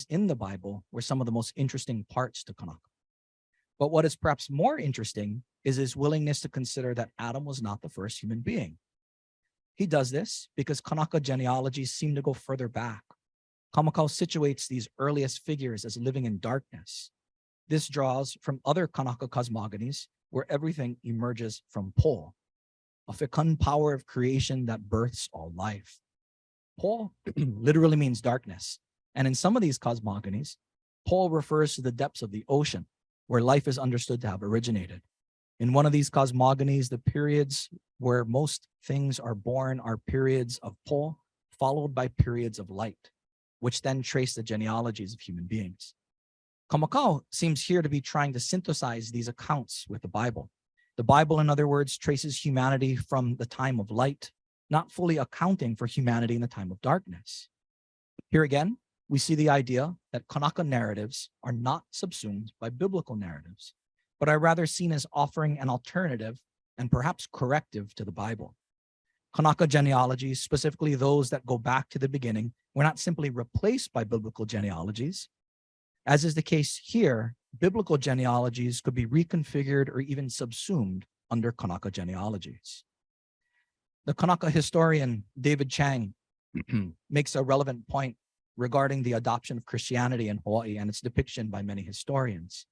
in the Bible were some of the most interesting parts to Kanaka. But what is perhaps more interesting is his willingness to consider that Adam was not the first human being. He does this because Kanaka genealogies seem to go further back. Kamakau situates these earliest figures as living in darkness. This draws from other Kanaka cosmogonies where everything emerges from Po, a fecund power of creation that births all life. Po literally means darkness, and in some of these cosmogonies, Po refers to the depths of the ocean, where life is understood to have originated. In one of these cosmogonies, the periods where most things are born are periods of Po, followed by periods of light, which then trace the genealogies of human beings. Kamakau seems here to be trying to synthesize these accounts with the Bible. The Bible, in other words, traces humanity from the time of light, not fully accounting for humanity in the time of darkness. Here again, we see the idea that Kanaka narratives are not subsumed by biblical narratives, but are rather seen as offering an alternative and perhaps corrective to the Bible. Kanaka genealogies, specifically those that go back to the beginning, were not simply replaced by biblical genealogies. As is the case here, biblical genealogies could be reconfigured or even subsumed under Kanaka genealogies. The Kanaka historian David Chang makes a relevant point regarding the adoption of Christianity in Hawaii and its depiction by many historians.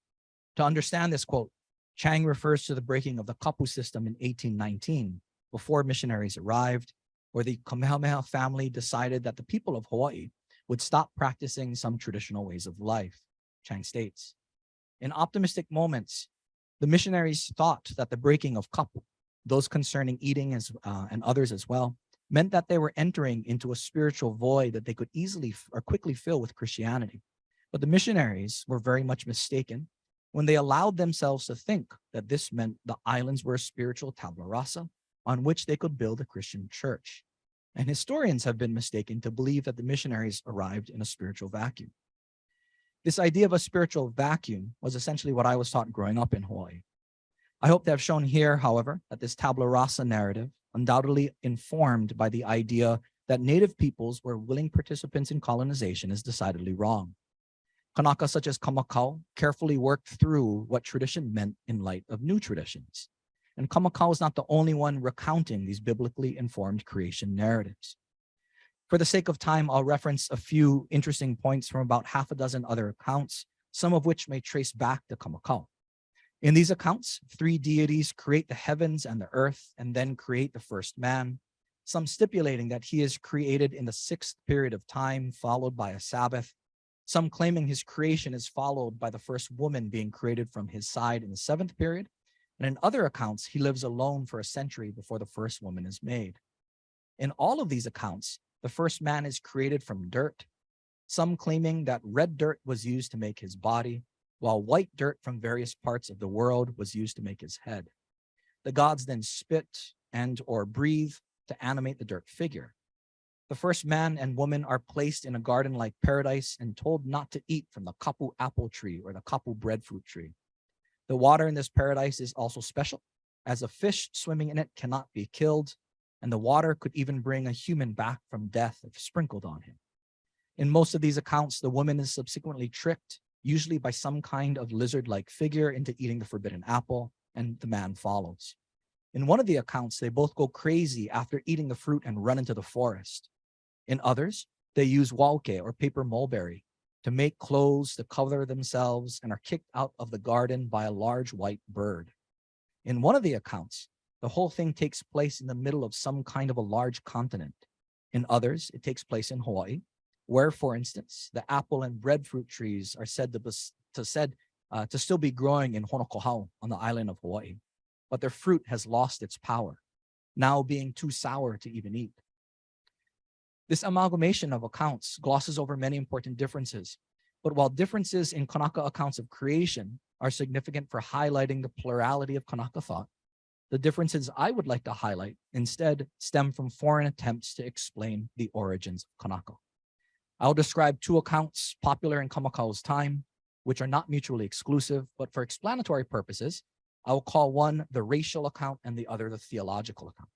To understand this quote, Chang refers to the breaking of the kapu system in 1819, before missionaries arrived, where the Kamehameha family decided that the people of Hawaii would stop practicing some traditional ways of life. Chang states, in optimistic moments, the missionaries thought that the breaking of kapu, those concerning eating and others as well, meant that they were entering into a spiritual void that they could easily or quickly fill with Christianity. But the missionaries were very much mistaken when they allowed themselves to think that this meant the islands were a spiritual tabula rasa on which they could build a Christian church. And historians have been mistaken to believe that the missionaries arrived in a spiritual vacuum. This idea of a spiritual vacuum was essentially what I was taught growing up in Hawaii. I hope to have shown here, however, that this tabula rasa narrative, undoubtedly informed by the idea that native peoples were willing participants in colonization, is decidedly wrong. Kanaka such as Kamakau carefully worked through what tradition meant in light of new traditions. And Kamakau is not the only one recounting these biblically informed creation narratives. For the sake of time, I'll reference a few interesting points from about half a dozen other accounts, some of which may trace back to Kamakau. In these accounts, three deities create the heavens and the earth and then create the first man, some stipulating that he is created in the sixth period of time, followed by a Sabbath, some claiming his creation is followed by the first woman being created from his side in the seventh period, and in other accounts, he lives alone for a century before the first woman is made. In all of these accounts, the first man is created from dirt, some claiming that red dirt was used to make his body, while white dirt from various parts of the world was used to make his head. The gods then spit and or breathe to animate the dirt figure. The first man and woman are placed in a garden-like paradise and told not to eat from the kapu apple tree or the kapu breadfruit tree. The water in this paradise is also special, as a fish swimming in it cannot be killed, and the water could even bring a human back from death if sprinkled on him. In most of these accounts, the woman is subsequently tricked, usually by some kind of lizard-like figure, into eating the forbidden apple, and the man follows. In one of the accounts, they both go crazy after eating the fruit and run into the forest. In others, they use wauke or paper mulberry to make clothes to cover themselves and are kicked out of the garden by a large white bird. In one of the accounts, the whole thing takes place in the middle of some kind of a large continent. In others, it takes place in Hawaii, where, for instance, the apple and breadfruit trees are said to still be growing in Honokohau on the island of Hawaii, but their fruit has lost its power, now being too sour to even eat. This amalgamation of accounts glosses over many important differences, but while differences in Kanaka accounts of creation are significant for highlighting the plurality of Kanaka thought, the differences I would like to highlight instead stem from foreign attempts to explain the origins of Kanaka. I'll describe two accounts popular in Kamakau's time, which are not mutually exclusive, but for explanatory purposes, I will call one the racial account and the other the theological account.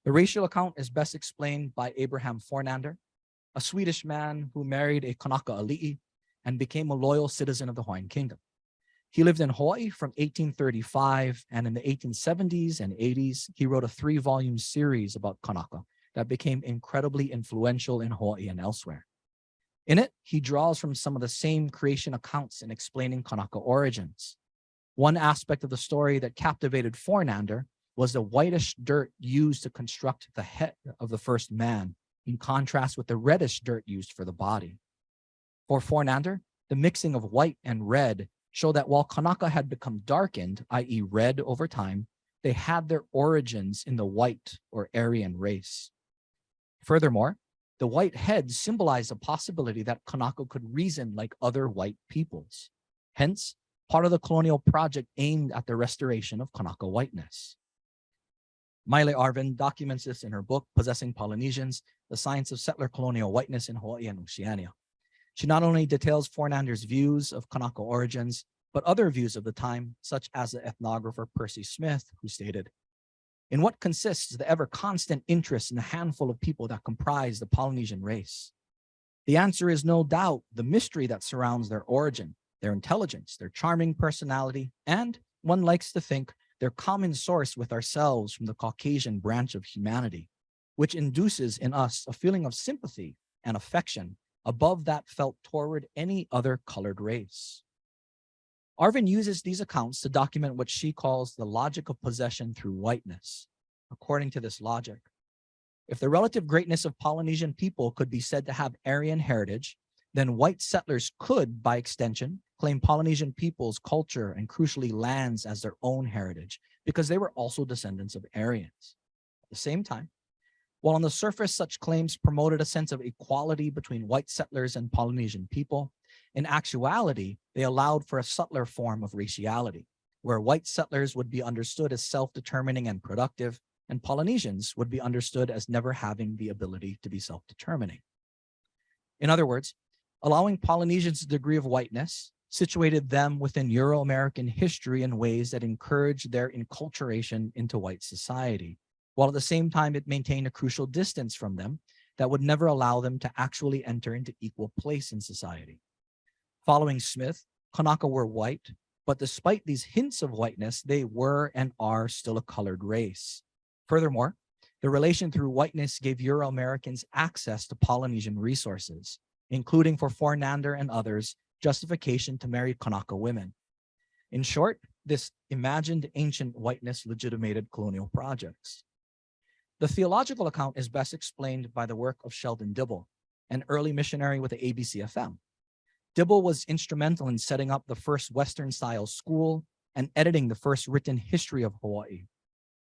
The racial account is best explained by Abraham Fornander, a Swedish man who married a Kanaka ali'i and became a loyal citizen of the Hawaiian Kingdom. He lived in Hawaii from 1835, and in the 1870s and 80s, he wrote a 3-volume series about Kanaka that became incredibly influential in Hawaii and elsewhere. In it, he draws from some of the same creation accounts in explaining Kanaka origins. One aspect of the story that captivated Fornander was the whitish dirt used to construct the head of the first man, in contrast with the reddish dirt used for the body. For Fornander, the mixing of white and red showed that while Kanaka had become darkened, i.e. red over time, they had their origins in the white or Aryan race. Furthermore, the white head symbolized the possibility that Kanaka could reason like other white peoples. Hence, part of the colonial project aimed at the restoration of Kanaka whiteness. Maile Arvin documents this in her book, Possessing Polynesians, The Science of Settler Colonial Whiteness in Hawaii and Oceania. She not only details Fornander's views of Kanaka origins, but other views of the time, such as the ethnographer Percy Smith, who stated, "In what consists the ever-constant interest in the handful of people that comprise the Polynesian race? The answer is no doubt the mystery that surrounds their origin, their intelligence, their charming personality, and, one likes to think, their common source with ourselves from the Caucasian branch of humanity, which induces in us a feeling of sympathy and affection above that felt toward any other colored race." Arvin uses these accounts to document what she calls the logic of possession through whiteness. According to this logic, if the relative greatness of Polynesian people could be said to have Aryan heritage, then white settlers could, by extension, claim Polynesian people's culture and crucially lands as their own heritage, because they were also descendants of Aryans. At the same time, while on the surface such claims promoted a sense of equality between white settlers and Polynesian people, in actuality, they allowed for a subtler form of raciality, where white settlers would be understood as self-determining and productive, and Polynesians would be understood as never having the ability to be self-determining. In other words, allowing Polynesians a degree of whiteness situated them within Euro-American history in ways that encouraged their enculturation into white society, while at the same time it maintained a crucial distance from them that would never allow them to actually enter into equal place in society. Following Smith, Kanaka were white, but despite these hints of whiteness, they were and are still a colored race. Furthermore, the relation through whiteness gave Euro-Americans access to Polynesian resources, including for Fornander and others, justification to marry Kanaka women. In short, this imagined ancient whiteness legitimated colonial projects. The theological account is best explained by the work of Sheldon Dibble, an early missionary with the ABCFM. Dibble was instrumental in setting up the first Western-style school and editing the first written history of Hawaii.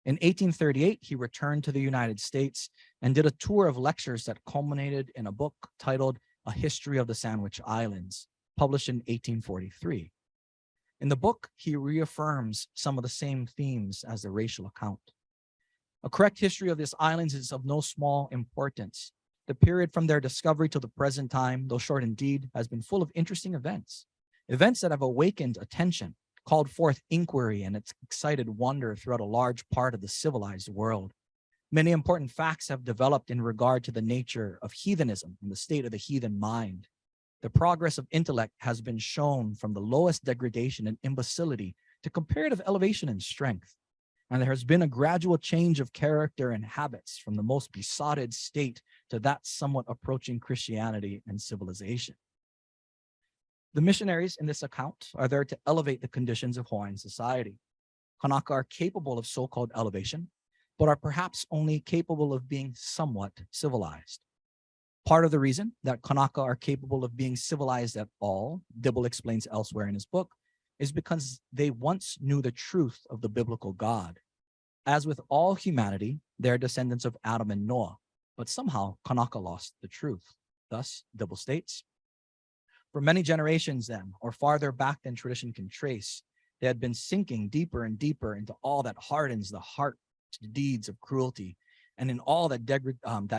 In 1838, he returned to the United States and did a tour of lectures that culminated in a book titled A History of the Sandwich Islands, published in 1843. In the book, he reaffirms some of the same themes as the racial account. A correct history of these islands is of no small importance. The period from their discovery to the present time, though short indeed, has been full of interesting events that have awakened attention, called forth inquiry, and it's excited wonder throughout a large part of the civilized world. Many important facts have developed in regard to the nature of heathenism and the state of the heathen mind. The progress of intellect has been shown from the lowest degradation and imbecility to comparative elevation and strength. And there has been a gradual change of character and habits from the most besotted state to that somewhat approaching Christianity and civilization. The missionaries in this account are there to elevate the conditions of Hawaiian society. Kanaka are capable of so-called elevation, but are perhaps only capable of being somewhat civilized. Part of the reason that Kanaka are capable of being civilized at all, Dibble explains elsewhere in his book, is because they once knew the truth of the biblical God. As with all humanity, they are descendants of Adam and Noah, but somehow Kanaka lost the truth. Thus, Dibble states, for many generations then, or farther back than tradition can trace, they had been sinking deeper and deeper into all that hardens the heart to deeds of cruelty, and in all that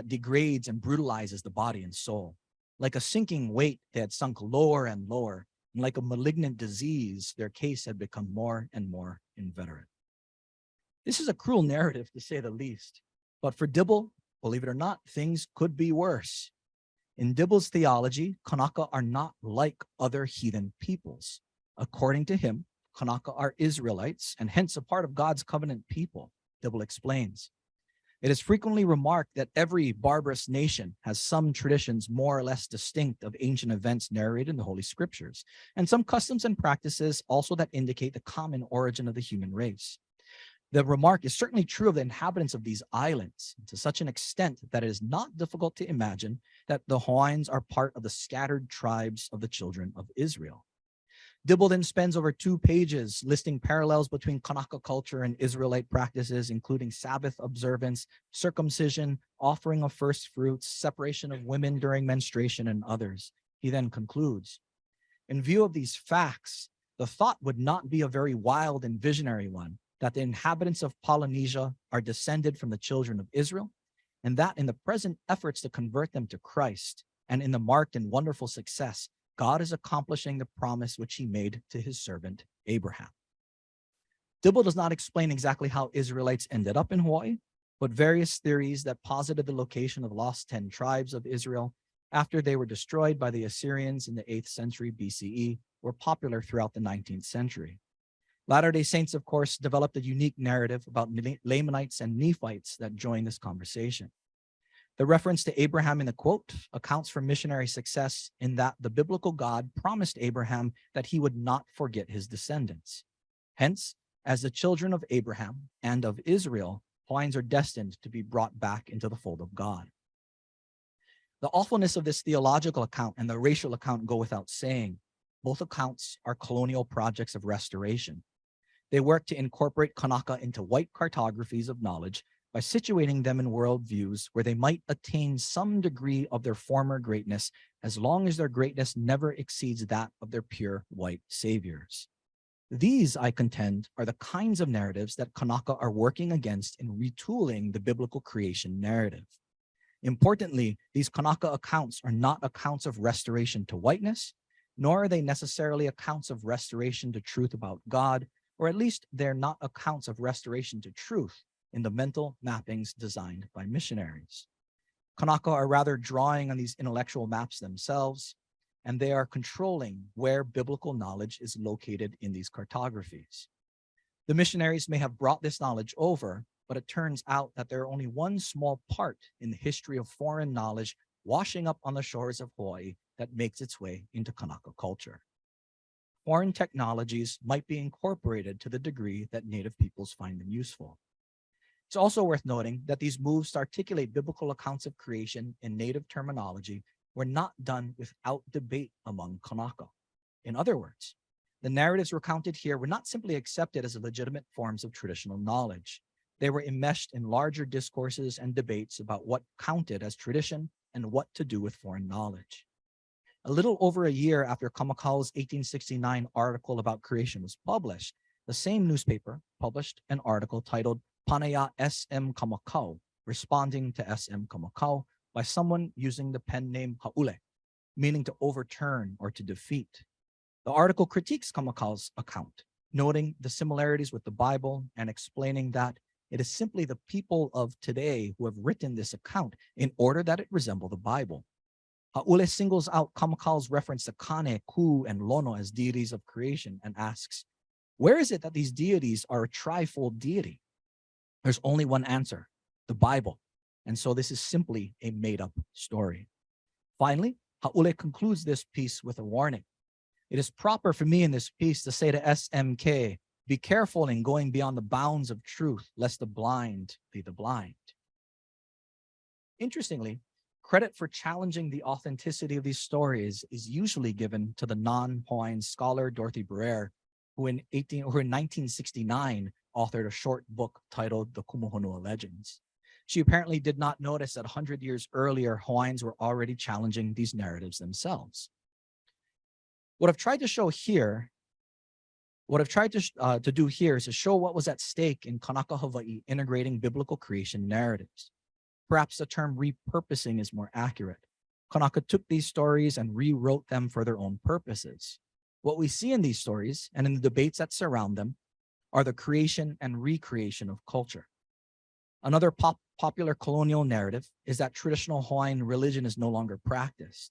degrades and brutalizes the body and soul. Like a sinking weight, they had sunk lower and lower, and like a malignant disease, their case had become more and more inveterate. This is a cruel narrative, to say the least, but for Dibble, believe it or not, things could be worse. In Dibble's theology, Kanaka are not like other heathen peoples. According to him, Kanaka are Israelites and hence a part of God's covenant people, Dibble explains. It is frequently remarked that every barbarous nation has some traditions more or less distinct of ancient events narrated in the Holy Scriptures, and some customs and practices also that indicate the common origin of the human race. The remark is certainly true of the inhabitants of these islands, to such an extent that it is not difficult to imagine that the Hawaiians are part of the scattered tribes of the children of Israel. Dibble then spends over 2 pages listing parallels between Kanaka culture and Israelite practices, including Sabbath observance, circumcision, offering of first fruits, separation of women during menstruation, and others. He then concludes, in view of these facts, the thought would not be a very wild and visionary one that the inhabitants of Polynesia are descended from the children of Israel, and that in the present efforts to convert them to Christ, and in the marked and wonderful success, God is accomplishing the promise which he made to his servant Abraham. Dibble does not explain exactly how Israelites ended up in Hawaii, but various theories that posited the location of the lost 10 tribes of Israel after they were destroyed by the Assyrians in the 8th century BCE were popular throughout the 19th century. Latter-day Saints, of course, developed a unique narrative about Lamanites and Nephites that join this conversation. The reference to Abraham in the quote accounts for missionary success in that the biblical God promised Abraham that he would not forget his descendants. Hence, as the children of Abraham and of Israel, Hawaiians are destined to be brought back into the fold of God. The awfulness of this theological account and the racial account go without saying. Both accounts are colonial projects of restoration. They work to incorporate Kanaka into white cartographies of knowledge by situating them in worldviews where they might attain some degree of their former greatness, as long as their greatness never exceeds that of their pure white saviors. These, I contend, are the kinds of narratives that Kanaka are working against in retooling the biblical creation narrative. Importantly, these Kanaka accounts are not accounts of restoration to whiteness, nor are they necessarily accounts of restoration to truth about God, or at least they're not accounts of restoration to truth in the mental mappings designed by missionaries. Kanaka are rather drawing on these intellectual maps themselves, and they are controlling where biblical knowledge is located in these cartographies. The missionaries may have brought this knowledge over, but it turns out that they're only one small part in the history of foreign knowledge washing up on the shores of Hawaii that makes its way into Kanaka culture. Foreign technologies might be incorporated to the degree that Native peoples find them useful. It's also worth noting that these moves to articulate biblical accounts of creation in Native terminology were not done without debate among Kanaka. In other words, the narratives recounted here were not simply accepted as legitimate forms of traditional knowledge. They were enmeshed in larger discourses and debates about what counted as tradition and what to do with foreign knowledge. A little over a year after Kamakau's 1869 article about creation was published, the same newspaper published an article titled Panaya SM Kamakau, responding to SM Kamakau by someone using the pen name Haule, meaning to overturn or to defeat. The article critiques Kamakau's account, noting the similarities with the Bible and explaining that it is simply the people of today who have written this account in order that it resemble the Bible. Haule singles out Kamakau's reference to Kane, Ku, and Lono as deities of creation and asks, where is it that these deities are a trifold deity? There's only one answer, the Bible. And so this is simply a made-up story. Finally, Haule concludes this piece with a warning. It is proper for me in this piece to say to SMK, be careful in going beyond the bounds of truth, lest the blind lead the blind. Interestingly, credit for challenging the authenticity of these stories is usually given to the non-Hawaiian scholar Dorothy Brer, who in 1969 authored a short book titled The Kumuhonua Legends. She apparently did not notice that 100 years earlier, Hawaiians were already challenging these narratives themselves. What I've tried to show here, to do here is to show what was at stake in Kanaka Hawaii integrating biblical creation narratives. Perhaps the term repurposing is more accurate. Kanaka took these stories and rewrote them for their own purposes. What we see in these stories and in the debates that surround them are the creation and recreation of culture. Another popular colonial narrative is that traditional Hawaiian religion is no longer practiced.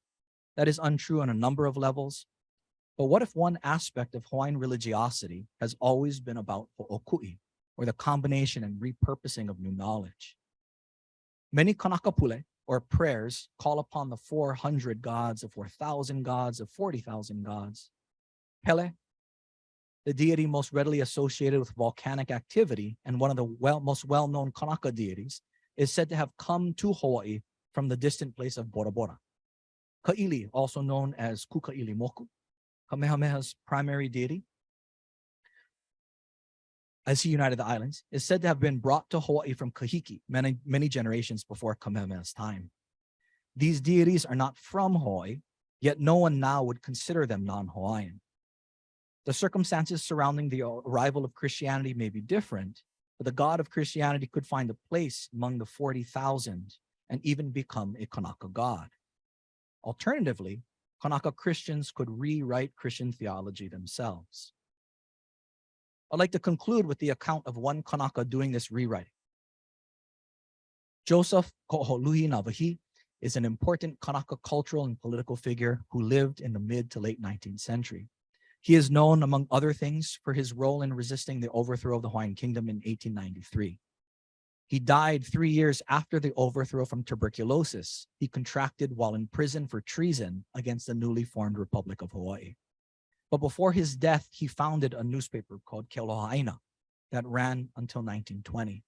That is untrue on a number of levels. But what if one aspect of Hawaiian religiosity has always been about ho'okui, or the combination and repurposing of new knowledge? Many Kanaka pule, or prayers, call upon the 400 gods, the 4,000 gods, the 40,000 gods. Pele, the deity most readily associated with volcanic activity and one of the most well-known Kanaka deities, is said to have come to Hawaii from the distant place of Bora Bora. Ka'ili, also known as Kuka Ilimoku, Kamehameha's primary deity, as he united the islands, is said to have been brought to Hawaii from Kahiki many generations before Kamehameha's time. These deities are not from Hawaii, yet no one now would consider them non-Hawaiian. The circumstances surrounding the arrival of Christianity may be different, but the God of Christianity could find a place among the 40,000 and even become a Kanaka god. Alternatively, Kanaka Christians could rewrite Christian theology themselves. I'd like to conclude with the account of one Kanaka doing this rewriting. Joseph Ko'oluhi Navahi is an important Kanaka cultural and political figure who lived in the mid to late 19th century. He is known, among other things, for his role in resisting the overthrow of the Hawaiian Kingdom in 1893. He died 3 years after the overthrow from tuberculosis he contracted while in prison for treason against the newly formed Republic of Hawaii. But before his death, he founded a newspaper called Aloha Aina that ran until 1920.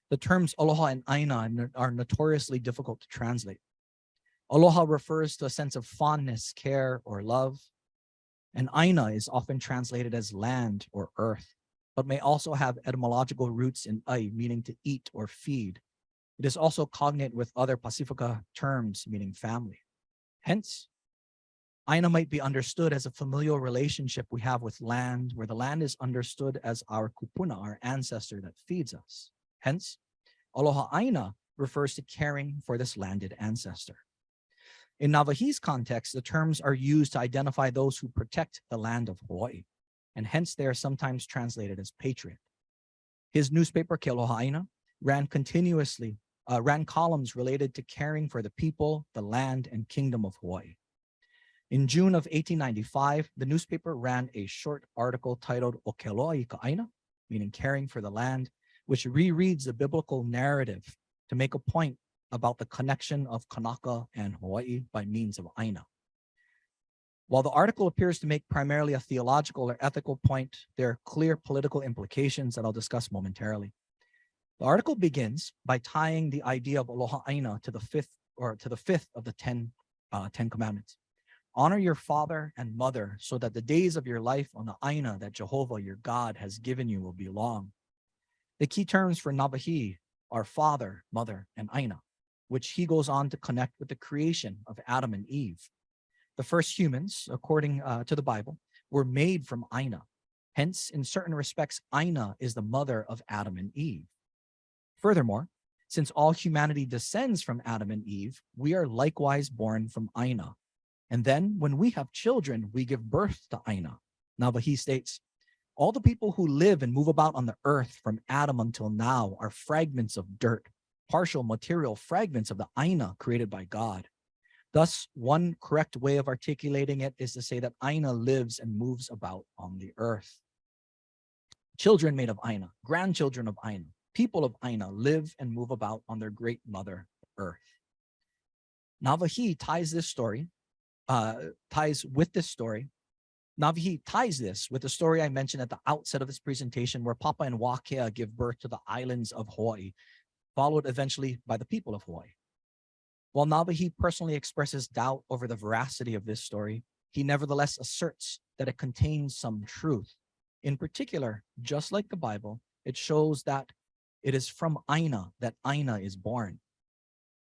The terms Aloha and Aina are notoriously difficult to translate. Aloha refers to a sense of fondness, care, or love, and Aina is often translated as land or earth, but may also have etymological roots in ai, meaning to eat or feed. It is also cognate with other Pacifica terms meaning family. Hence, Aina might be understood as a familial relationship we have with land, where the land is understood as our kupuna, our ancestor that feeds us. Hence, Aloha Aina refers to caring for this landed ancestor. In Navahi's context, the terms are used to identify those who protect the land of Hawaii, and hence they are sometimes translated as patriot. His newspaper, Aloha Aina, ran columns related to caring for the people, the land, and kingdom of Hawaii. In June of 1895, the newspaper ran a short article titled Okeloi Ka'aina, meaning caring for the land, which rereads the biblical narrative to make a point about the connection of Kanaka and Hawaii by means of Aina. While the article appears to make primarily a theological or ethical point, there are clear political implications that I'll discuss momentarily. The article begins by tying the idea of Aloha Aina to the fifth of the 10 commandments. Honor your father and mother so that the days of your life on the Aina that Jehovah your God has given you will be long. The key terms for Navahi are father, mother, and Aina, which he goes on to connect with the creation of Adam and Eve. The first humans, according to the Bible, were made from Aina. Hence, in certain respects, Aina is the mother of Adam and Eve. Furthermore, since all humanity descends from Adam and Eve, we are likewise born from Aina. And then when we have children, we give birth to Aina. Navahi states, all the people who live and move about on the earth from Adam until now are fragments of dirt, partial material fragments of the Aina created by God. Thus, one correct way of articulating it is to say that Aina lives and moves about on the earth. Children made of Aina, grandchildren of Aina, people of Aina live and move about on their great mother, Earth. Navahi ties this with the story I mentioned at the outset of this presentation, where Papa and Wakea give birth to the islands of Hawaii, followed eventually by the people of Hawaii. While Navahi personally expresses doubt over the veracity of this story, he nevertheless asserts that it contains some truth. In particular, just like the Bible, it shows that it is from Aina that Aina is born.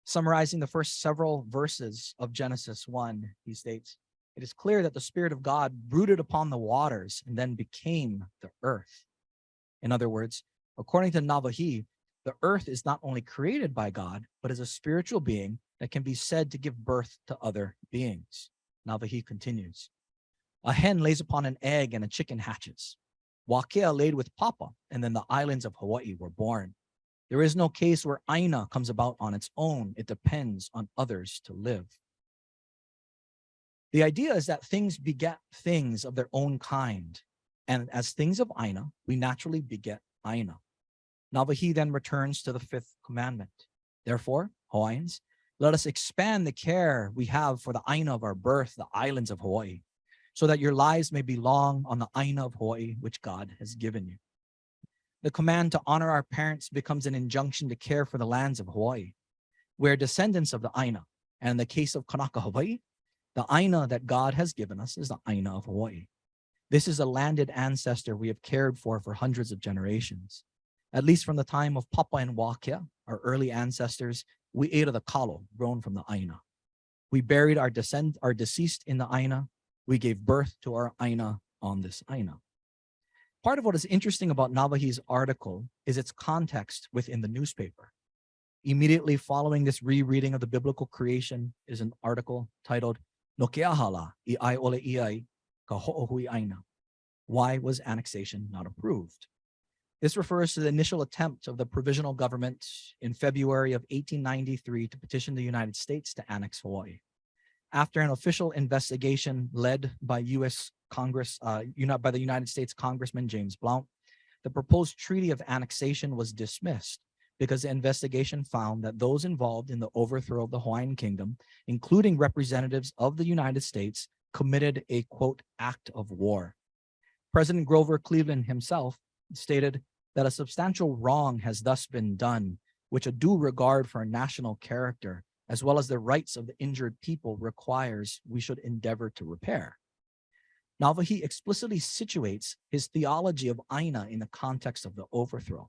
Summarizing the first several verses of Genesis 1, he states, it is clear that the Spirit of God brooded upon the waters and then became the earth. In other words, according to Navahi, the earth is not only created by God, but is a spiritual being that can be said to give birth to other beings. Navahi continues, a hen lays upon an egg and a chicken hatches. Wakea laid with Papa, and then the islands of Hawaii were born. There is no case where Aina comes about on its own. It depends on others to live. The idea is that things beget things of their own kind. And as things of Aina, we naturally beget Aina. Nawahi then returns to the fifth commandment. Therefore, Hawaiians, let us expand the care we have for the Aina of our birth, the islands of Hawaii, so that your lives may be long on the Aina of Hawaii, which God has given you. The command to honor our parents becomes an injunction to care for the lands of Hawaii. We're descendants of the Aina, and in the case of Kanaka, Hawaii, the Aina that God has given us is the Aina of Hawaii. This is a landed ancestor we have cared for hundreds of generations. At least from the time of Papa and Wakia, our early ancestors, we ate of the kalo grown from the Aina. We buried our deceased in the Aina. We gave birth to our Aina on this Aina. Part of what is interesting about Nawahi's article is its context within the newspaper. Immediately following this rereading of the biblical creation is an article titled No Keahala I Ai Ole Iai Ka Ho'ohui Aina. Why was annexation not approved? This refers to the initial attempt of the provisional government in February of 1893 to petition the United States to annex Hawaii. After an official investigation led by U.S. Congress, by the United States Congressman James Blount, the proposed treaty of annexation was dismissed because the investigation found that those involved in the overthrow of the Hawaiian Kingdom, including representatives of the United States, committed a, quote, act of war. President Grover Cleveland himself stated that a substantial wrong has thus been done, which a due regard for our national character, as well as the rights of the injured people, requires we should endeavor to repair. Nawahi explicitly situates his theology of Aina in the context of the overthrow.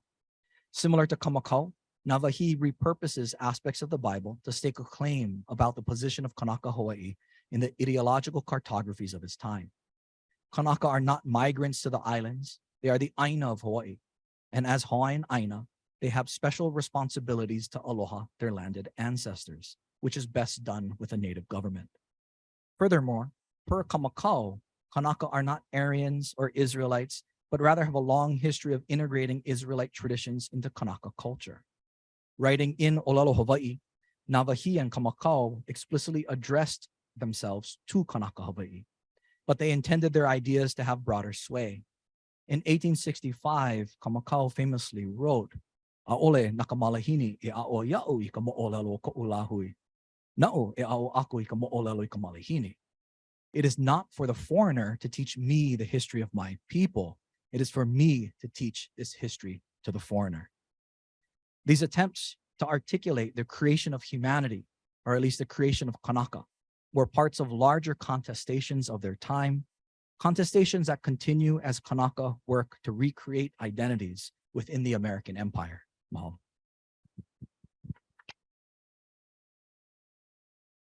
Similar to Kamakau, Nawahi repurposes aspects of the Bible to stake a claim about the position of Kanaka, Hawaii in the ideological cartographies of his time. Kanaka are not migrants to the islands. They are the Aina of Hawaii. And as Hawaiian Aina, they have special responsibilities to aloha their landed ancestors, which is best done with a native government. Furthermore, per Kamakau, Kanaka are not Aryans or Israelites, but rather have a long history of integrating Israelite traditions into Kanaka culture. Writing in Olelo Hawaii, Nawahi and Kamakau explicitly addressed themselves to Kanaka, Hawaii, but they intended their ideas to have broader sway. In 1865, Kamakau famously wrote, "Aole nakamalahini e ao ia'u I ka mo'olelo ko'ulahui. Na'o e ao aku I ka mo'olelo I ka malahini." It is not for the foreigner to teach me the history of my people. It is for me to teach this history to the foreigner. These attempts to articulate the creation of humanity, or at least the creation of Kanaka, were parts of larger contestations of their time, contestations that continue as Kanaka work to recreate identities within the American empire. Mahalo.